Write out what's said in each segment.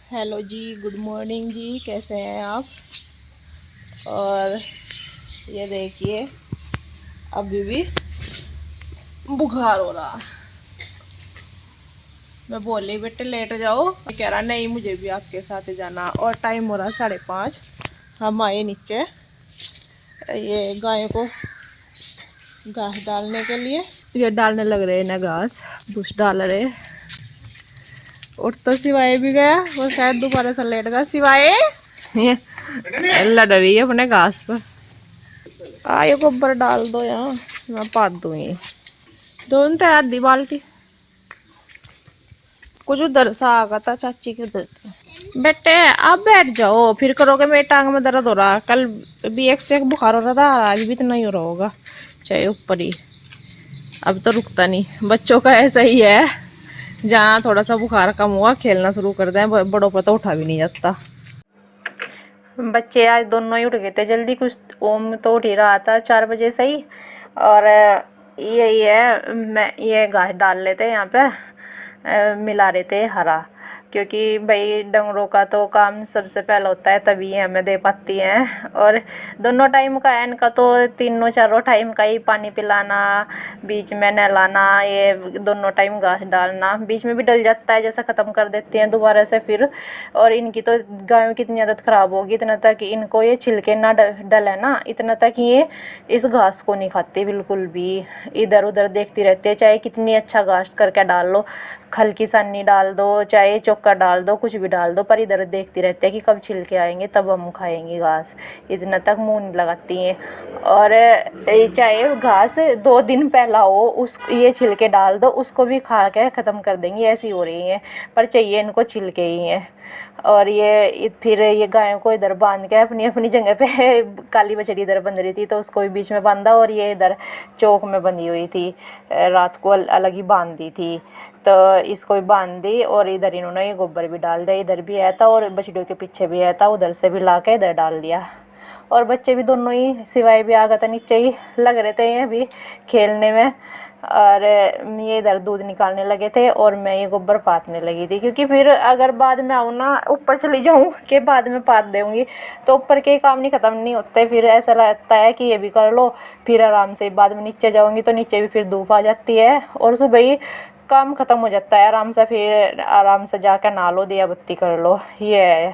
Hello जी, good morning जी। कैसे हैं आप? और ये देखिए, अभी भी बुखार हो रहा। मैं बोली बेटे लेट जाओ, कह रहा नहीं मुझे भी आपके साथ ही जाना। और टाइम हो रहा 5:30। हम आए नीचे ये गायों को घास डालने के लिए। ये डालने लग रहे हैं ना, घास भूस डाल रहे। उठ तो सिवाय भी गया, वो शायद दोबारा से लेट गया। सिवाय ये लड़ रही है अपने घास पर। आयो गोबर डाल दो यहाँ, मैं पात दूंगी। दोनों तो आधी बाल्टी। कुछ उधर सा आ गया था चाची के उधर। बेटे आप बैठ जाओ, फिर करोगे। मेरी टांग में दर्द हो रहा, कल भी एक से एक बुखार हो रहा था, आज भी इतना ही हो रहा होगा, चाहे ऊपर ही। अब तो रुकता नहीं, बच्चों का ऐसा ही है। जहाँ थोड़ा सा बुखार कम हुआ खेलना शुरू कर दें, बड़ों पर तो उठा भी नहीं जाता। बच्चे आज दोनों ही उठ गए थे जल्दी। कुछ ओम तो उठ ही रहा था 4 बजे से ही। और यही है, मैं ये घास डाल लेते यहाँ पे, मिला रहे थे हरा। क्योंकि भाई डंगरों का तो काम सबसे पहला होता है, तभी ये हमें दे पाती हैं। और दोनों टाइम का है इनका, तो तीनों चारों टाइम का ही पानी पिलाना, बीच में नहलाना, ये दोनों टाइम घास डालना। बीच में भी डल जाता है, जैसा ख़त्म कर देते हैं दोबारा से फिर। और इनकी तो गायों की इतनी आदत ख़राब होगी, इतना तक इनको ये छिलके ना डले ना, इतना तक ये इस घास को नहीं खाती बिल्कुल भी। इधर उधर देखती रहती है, चाहे कितनी अच्छा घास करके डाल लो, खल की सानी डाल दो, चाहे चोकर डाल दो, कुछ भी डाल दो, पर इधर देखती रहती है कि कब छिलके आएंगे तब हम खाएंगे घास। इतना तक मुंह नहीं लगाती हैं। और चाहे घास 2 दिन पहला हो, उस ये छिलके डाल दो, उसको भी खा के ख़त्म कर देंगी, ऐसी हो रही हैं। पर चाहिए इनको छिलके ही हैं। और ये फिर ये गायों को इधर बांध के अपनी अपनी जगह पे काली बछड़ी इधर बंध रही थी, तो उसको भी बीच में बांधा, और ये इधर चौक में बंधी हुई थी, रात को अलग ही बांध दी थी। तो इसको भी बांध दी, और इधर इन्होंने ये गोबर भी डाल दिया। इधर भी आया था और बछड़ियों के पीछे भी आया था, उधर से भी ला के इधर डाल दिया। और बच्चे भी दोनों ही, सिवाय भी आ गया था, नीचे ही लग रहे थे ये अभी खेलने में। और ये इधर दूध निकालने लगे थे, और मैं ये गोबर पाथने लगी थी। क्योंकि फिर अगर बाद में आऊँ ना, ऊपर चली जाऊँ कि बाद में पाथ दूँगी, तो ऊपर के काम नहीं ख़त्म नहीं होते। फिर ऐसा लगता है कि ये भी कर लो, फिर आराम से बाद में नीचे जाऊँगी तो नीचे भी फिर धूप आ जाती है, और सुबह ही काम ख़त्म हो जाता है आराम से। फिर आराम से जाकर नहा लो, दिया बत्ती कर लो, ये है।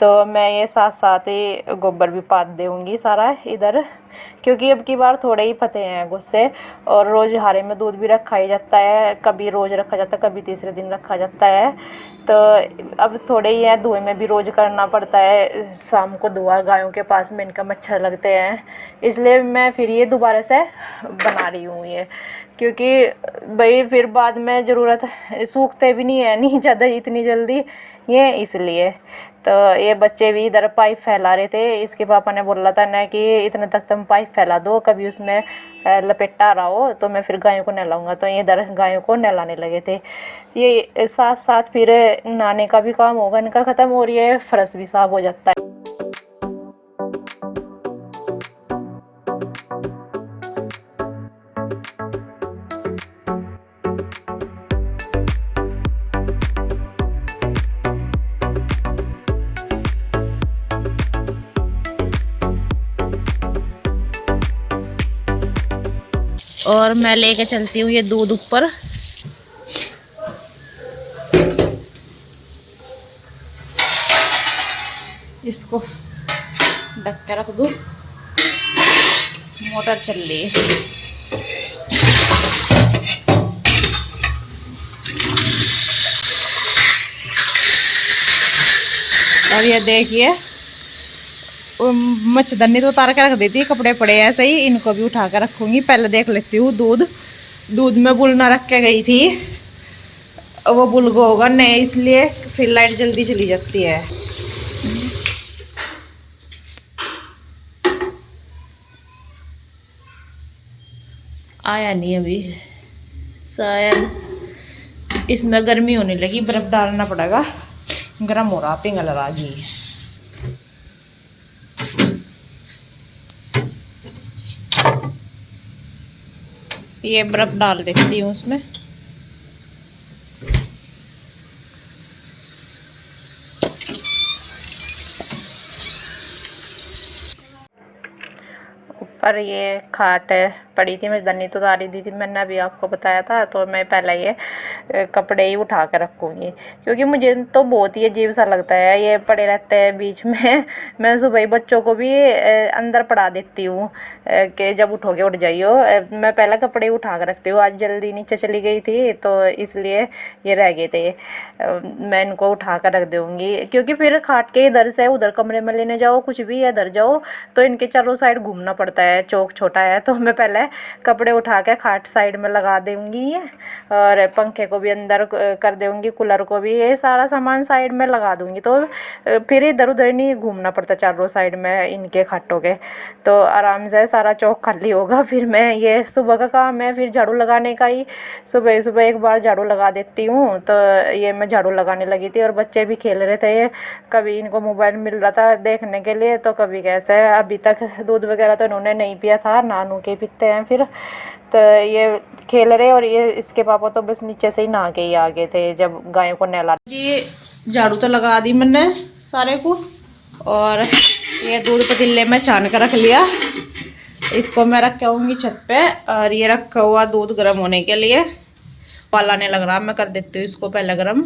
तो मैं ये साथ साथ ही गोबर भी पाथ दूँगी सारा इधर। क्योंकि अब की बार थोड़े ही पते हैं गुस्से। और रोज़ हारे में दूध भी रखा ही जाता है, कभी रोज़ रखा जाता है, कभी तीसरे दिन रखा जाता है। तो अब थोड़े ही है, धुएँ में भी रोज़ करना पड़ता है, शाम को धुआ गायों के पास में, इनका मच्छर लगते हैं। इसलिए मैं फिर ये दोबारा से बना रही हूँ ये। क्योंकि भाई फिर बाद में ज़रूरत, सूखते भी नहीं है नहीं ज़्यादा इतनी जल्दी ये, इसलिए। तो ये बच्चे भी इधर पाइप फैला रहे थे। इसके पापा ने बोला था ना कि इतने तक तुम पाइप फैला दो, कभी उसमें लपेटा रहा हो तो मैं फिर गायों को नहलाऊंगा। तो ये इधर गायों को नहलाने लगे थे। ये साथ साथ फिर नहाने का भी काम होगा इनका ख़त्म, और ये फर्श भी साफ हो जाता है। और मैं लेके चलती हूँ ये दूध ऊपर। इसको ढक के रख दूँ, मोटर चल रही है। और ये देखिए, मच्छरदानी तो उतार के रख देती, कपड़े पड़े ऐसे ही, इनको भी उठा कर रखूँगी। पहले देख लेती हूँ दूध में बुलना रख के गई थी, वो बुल गो होगा नहीं, इसलिए फिर लाइट जल्दी चली जाती है। आया नहीं अभी, शायद इसमें गर्मी होने लगी, बर्फ डालना पड़ेगा, गर्म हो रहा, पिंगल रहा जी। ये बर्फ डाल देती हूँ उसमें। पर ये खाट पड़ी थी, मच्छरदानी तो उतारी दी थी मैंने, अभी आपको बताया था। तो मैं पहले ये कपड़े ही उठा कर रखूँगी, क्योंकि मुझे तो बहुत ही अजीब सा लगता है ये पड़े रहते हैं बीच में। मैं सुबह ही बच्चों को भी अंदर पड़ा देती हूँ कि जब उठोगे उठ जाइयो। मैं पहले कपड़े उठा कर रखती हूँ। आज जल्दी नीचे चली गई थी तो इसलिए ये रह गए थे। मैं इनको उठा कर रख दूँगी, क्योंकि फिर खाट के इधर से उधर कमरे में लेने जाओ, कुछ भी इधर जाओ तो इनके चारों साइड घूमना पड़ता है, चौक छोटा है। तो मैं पहले कपड़े उठा के खाट साइड में लगा दूँगी, और पंखे को भी अंदर कर दूँगी, कूलर को भी, ये सारा सामान साइड में लगा दूँगी। तो फिर इधर उधर नहीं घूमना पड़ता चारों साइड में इनके खाटों के, तो आराम से सारा चौक खाली होगा। फिर मैं ये सुबह का काम है फिर झाड़ू लगाने का ही, सुबह सुबह एक बार झाड़ू लगा देती हूँ। तो ये मैं झाड़ू लगाने लगी थी और बच्चे भी खेल रहे थे, कभी इनको मोबाइल मिल रहा था देखने के लिए तो कभी कैसे। अभी तक दूध वगैरह तो इन्होंने नहीं पिया था, नानू के पीते हैं फिर। तो ये खेल रहे, और ये इसके पापा तो बस नीचे से ही नहा के ही आ गए थे जब गायों को नहला जी। झाड़ू तो लगा दी मैंने सारे को, और ये दूध पतीले में छान कर रख लिया। इसको मैं रख के आऊँगी छत पे, और ये रखा हुआ दूध गर्म होने के लिए उबाल आने लग रहा, मैं कर देती हूँ इसको पहले गर्म।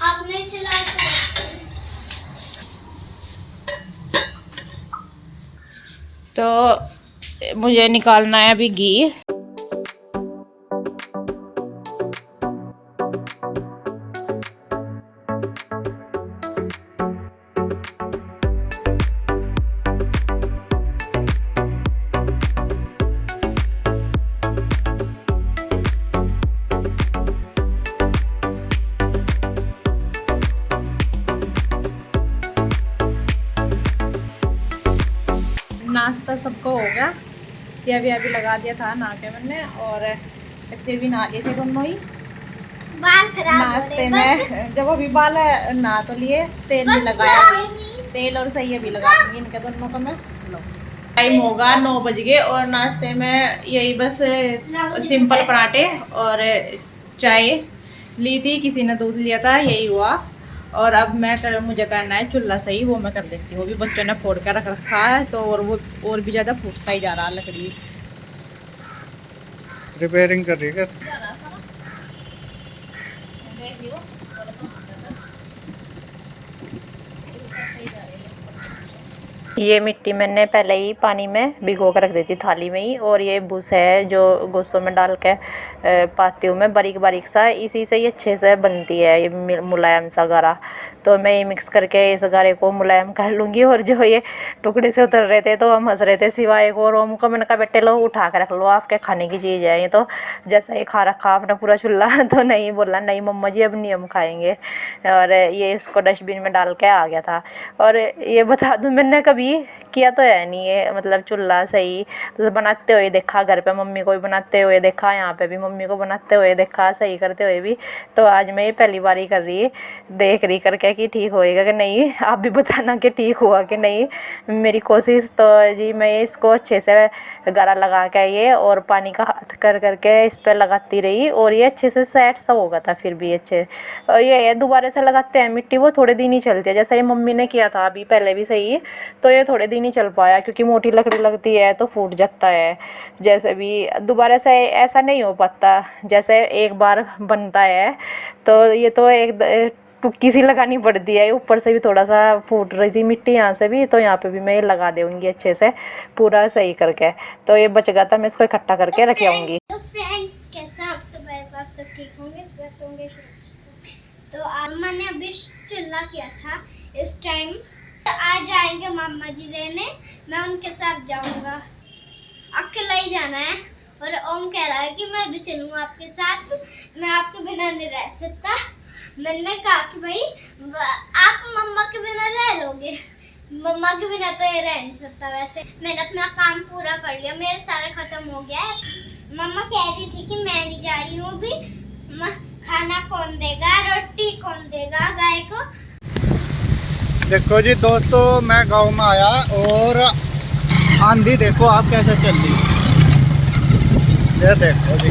आपने तो मुझे निकालना है अभी घी। नाश्ता सबको होगा, ये भी लगा दिया था नहा के मैंने, और बच्चे भी नहा लिए थे दोनों ही बाल खराब नाश्ते में। जब अभी बाल नहा तो लिए, तेल भी लगाया, तेल और सही भी लगा दूंगी इनके दोनों का मैं। टाइम होगा 9 बज गए, और नाश्ते में यही बस सिंपल पराठे और चाय ली थी, किसी ने दूध लिया था, यही हुआ। और अब मुझे करना है चूल्हा सही, वो मैं कर देती हूँ। वो भी बच्चों ने फोड़ कर रख रखा है, तो और वो और भी ज़्यादा फूटता ही जा रहा है लकड़ी। रिपेयरिंग कर रही है ये मिट्टी मैंने पहले ही पानी में भिगो कर रख दी थी थाली में ही, और ये भूसा है जो गोसों में डाल के पाती हूँ मैं बारीक बारीक सा, इसी से ये अच्छे से बनती है ये मुलायम सा गारा। तो मैं ये मिक्स करके इस गारे को मुलायम कर लूँगी। और जो ये टुकड़े से उतर रहे थे तो हम हंस रहे थे सिवाय को, और उनको मैंने कहा बेटे लो उठा के रख लो, आपके खाने की चीज़ है ये। तो जैसा ही खा रखा आपने पूरा चूल्हा, तो नहीं बोला नहीं मम्मा जी अब नहीं हम खाएँगे, और ये इसको डस्टबिन में डाल के आ गया था। और ये बता दूँ मैंने कभी किया तो है नहीं है, मतलब चूल्हा सही तो बनाते हुए देखा, घर पे मम्मी को भी बनाते हुए देखा, यहाँ पे भी मम्मी को बनाते हुए देखा, सही करते हुए भी। तो आज मैं ये पहली बार ही कर रही, देख रही करके कि ठीक होएगा कि नहीं। आप भी बताना कि ठीक हुआ कि नहीं मेरी कोशिश। तो जी मैं इसको अच्छे से गारा लगा के ये और पानी का हाथ कर करके इस पर लगाती रही, और ये अच्छे से सेट सा होगा था फिर भी अच्छे। और ये दोबारा से लगाते हैं मिट्टी, वो थोड़े दिन ही चलती है, जैसा ये मम्मी ने किया था अभी पहले भी सही। तो ये थोड़े दिन ही चल पाया, क्योंकि मोटी लकड़ी लगती है तो फूट जाता है। जैसे भी दोबारा से ऐसा नहीं हो पाता जैसे एक बार बनता है। तो ये तो एक टुक्की सी लगानी पड़ती है, ऊपर से भी थोड़ा सा फूट रही थी मिट्टी यहाँ से भी, तो यहाँ पे भी मैं ये लगा दूँगी अच्छे से पूरा सही करके। तो ये बच गया था, मैं इसको इकट्ठा करके रख आऊँगी। तो फ्रेंड्स कैसा आप सब ठीक होंगे, स्वस्थ होंगे, सुरक्षित। तो मैंने अभी चूल्हा किया था इस टाइम। तो आज आएंगे मामा जी लेने, मैं उनके साथ जाऊंगा, अकेला ही जाना है। और ओम कह रहा है कि मैं भी चलूंगा आपके साथ, मैं आपके बिना नहीं रह सकता। मैंने कहा कि भाई आप मम्मा के बिना रह लोगे, मम्मा के बिना तो ये रह नहीं सकता। वैसे मैंने अपना काम पूरा कर लिया, मेरे सारे खत्म हो गया है। मम्मा कह रही थी कि मैं नहीं जा रही हूँ अभी, खाना कौन देगा, रोटी कौन देगा गाय को। देखो जी दोस्तों, मैं गांव में आया और आंधी देखो आप कैसे चल रही है। ये देखो जी,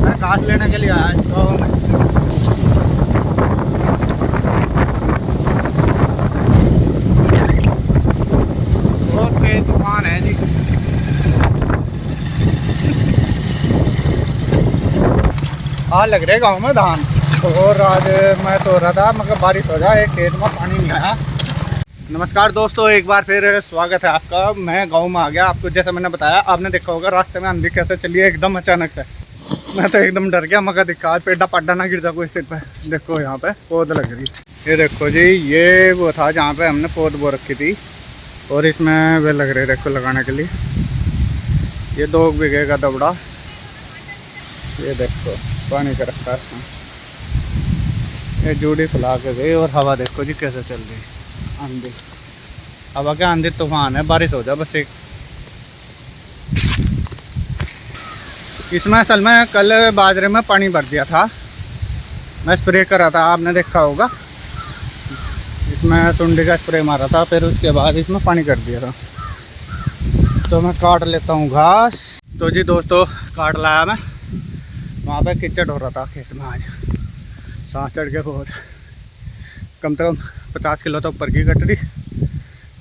मैं घास लेने के लिए आया गाँव में। आज लग रहे गांव में धान। और आज मैं सो रहा था मगर बारिश हो जाए, खेत में पानी नहीं आया। नमस्कार दोस्तों, एक बार फिर स्वागत है आपका। मैं गांव में आ गया। आपको जैसा मैंने बताया, आपने देखा होगा रास्ते में आंधी कैसे चली है एकदम अचानक से। मैं तो एकदम डर गया, मगर दिक्कत पेड़ा पड्डा ना गिर जाए कोई सिर पे। देखो यहाँ पे पौध लग रही। ये देखो जी, ये वो था जहाँ पे हमने पौध बो रखी थी और इसमें वे लग रहे देखो लगाने के लिए। ये 2 बीघे का दबड़ा, ये देखो पानी का रखा है। ये जूड़ी फुला के गई और हवा देखो जी कैसे चल रही। आंधी, हवा के आंधी तूफान है, बारिश हो जाए बस एक। इसमें असल में कल बाजरे में पानी भर दिया था, मैं स्प्रे कर रहा था, आपने देखा होगा। इसमें सुंडी का स्प्रे मारा था, फिर उसके बाद इसमें पानी कर दिया था। तो मैं काट लेता हूँ घास। तो जी दोस्तों, काट लाया मैं। वहाँ पे कीचड़ हो रहा था खेत में आज, सांस चढ़ के बहुत। कम से कम 50 किलो तो ऊपर की कटरी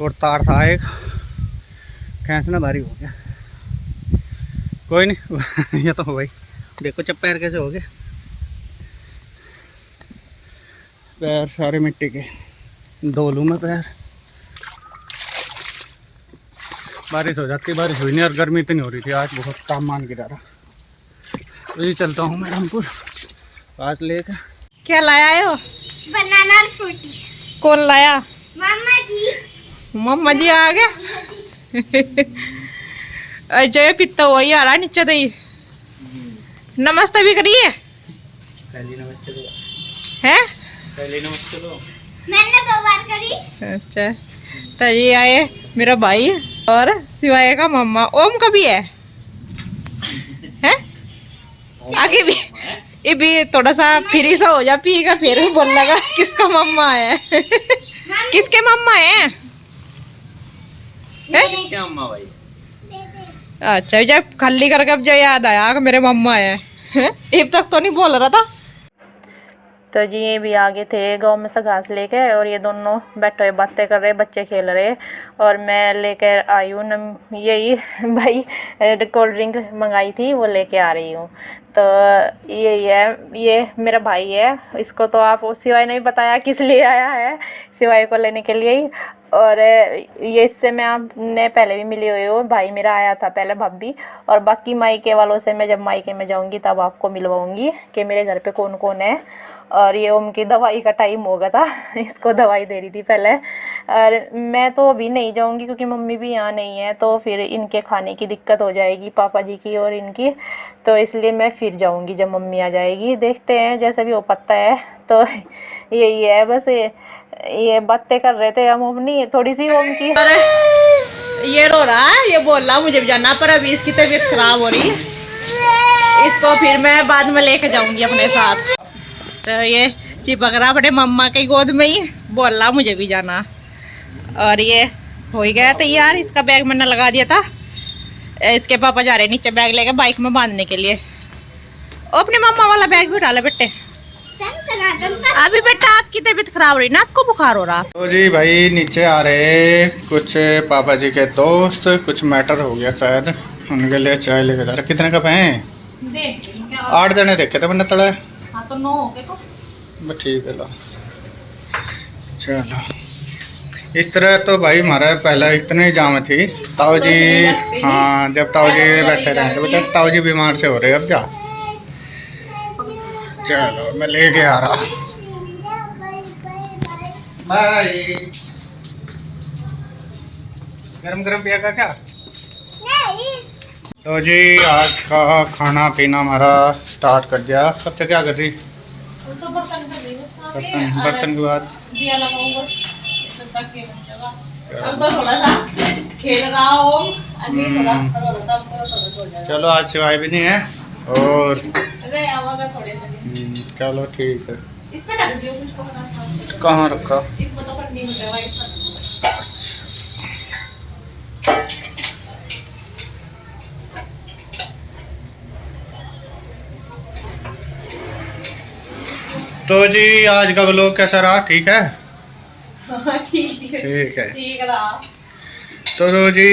और तार था एक, खींचना भारी हो गया। कोई नहीं ये तो हो भाई। देखो पैर कैसे हो गए, पैर सारे मिट्टी के। धो लूँ मैं पैर। बारिश हो जाती, बारिश हुई नहीं और गर्मी इतनी हो रही थी आज, बहुत तापमान गिरा रहा। तो ये चलता हूँ मैं रामपुर पास लेकर। क्या लाया है वो? बनाना और फ्रूटी। कौन लाया? मामा जी। मम्मा जी आ गया। अजय पित्ता हुआ आ रहा नीचे दही। नमस्ते भी करिए। पहली नमस्ते दो। हैं? पहली नमस्ते दो। मैंने 2 बार करी। अच्छा, तो ये आए मेरा भाई और शिवाय का मम्मा। ओम का भी है? हैं? आगे भी ये भी थोड़ा सा फ्री सा हो जा, पीगा फिर बोल लगा किसका मम्मा है। किसके मम्मा है? क्या मम्मा भाई? अच्छा, जब खाली करके अब जो याद आया कि मेरे मम्मा है। अब तक तो नहीं बोल रहा था। तो जी ये भी आगे थे गांव में से घास लेके, और ये दोनों बैठे हुए बातें कर रहे, बच्चे खेल रहे। और मैं लेकर आई हूँ यही भाई कोल्ड ड्रिंक मंगाई थी, वो लेके आ रही हूँ। तो यही है, ये मेरा भाई है। इसको तो आप सिवाय ने भी बताया किस लिए आया है, सिवाय को लेने के लिए ही। और ये इससे मैं आपने पहले भी मिली हुई हूँ, भाई मेरा आया था पहले, भाभी। और बाकी मायके वालों से मैं जब मायके में जाऊँगी तब आपको मिलवाऊँगी कि मेरे घर पे कौन कौन है। और ये उनकी दवाई का टाइम हो गया था, इसको दवाई दे रही थी पहले। और मैं तो अभी नहीं जाऊँगी क्योंकि मम्मी भी यहाँ नहीं है, तो फिर इनके खाने की दिक्कत हो जाएगी, पापा जी की और इनकी। तो इसलिए मैं फिर जाऊँगी जब मम्मी आ जाएगी। देखते हैं जैसा भी हो पाता है। तो यही है बस, ये बातें कर रहे थे हम अपनी थोड़ी सी ओम की। ये रो रहा है, ये बोल रहा मुझे भी जाना, पर अभी इसकी तबीयत खराब हो रही है। इसको फिर मैं बाद में लेके जाऊंगी अपने साथ। तो ये चिपक रहा अपने मम्मा के गोद में ही, बोल रहा मुझे भी जाना। और ये हो ही गया तैयार। इसका बैग मैंने लगा दिया था। इसके पापा जा रहे नीचे बैग लेके बाइक में बांधने के लिए। अपने मम्मा वाला बैग भी उठा ले बेटे। अभी बेटा आपकी तबीयत खराब हो रही ना, आपको बुखार हो रहा। तो जी भाई नीचे आ रहे कुछ पापा जी के दोस्त, कुछ मैटर हो गया शायद, उनके लिए चाय लेके जा रहे। कितने कप हैं? 8 जने देखे थे मैंने तले। हाँ तो 9 हो गए तो बस ठीक है। लो चलो, इस तरह तो भाई हमारा पहला इतने ही जाम थी। ताऊ जी, हाँ जब ताऊ जी बैठे रहे बच्चा, ताऊ जी बीमार से हो रहे अब जा। चलो मैं लेके आ रहा। बाय। गरम गरम पिएगा क्या? नहीं। तो जी आज का खाना पीना हमारा स्टार्ट कर दिया। सबसे क्या कर रही? तो बर्तन कर रही बर्तन, बर्तन के बाद दिया लगाऊं बस, तब तक ये बन जाएगा। अब तो थोड़ा सा खेल रहा हूँ, अभी थोड़ा तब तो हो जाएगा। चलो आज सिवाय भी नहीं है और अरे आवागा थोड़े से दिन। चलो ठीक है। इसमें डाल दियो कुछ को। कहाँ रखा? इसमें तो पन्नी में वाइट सा। तो जी आज का व्लॉग कैसा रहा? ठीक है? ठीक है। ठीक है। ठीक रहा। तो जी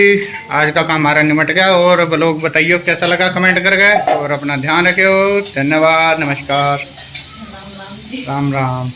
आज का काम हमारा निमट गया, और ब्लॉग बताइए कैसा लगा कमेंट करके, और अपना ध्यान रखियो। धन्यवाद, नमस्कार, राम राम।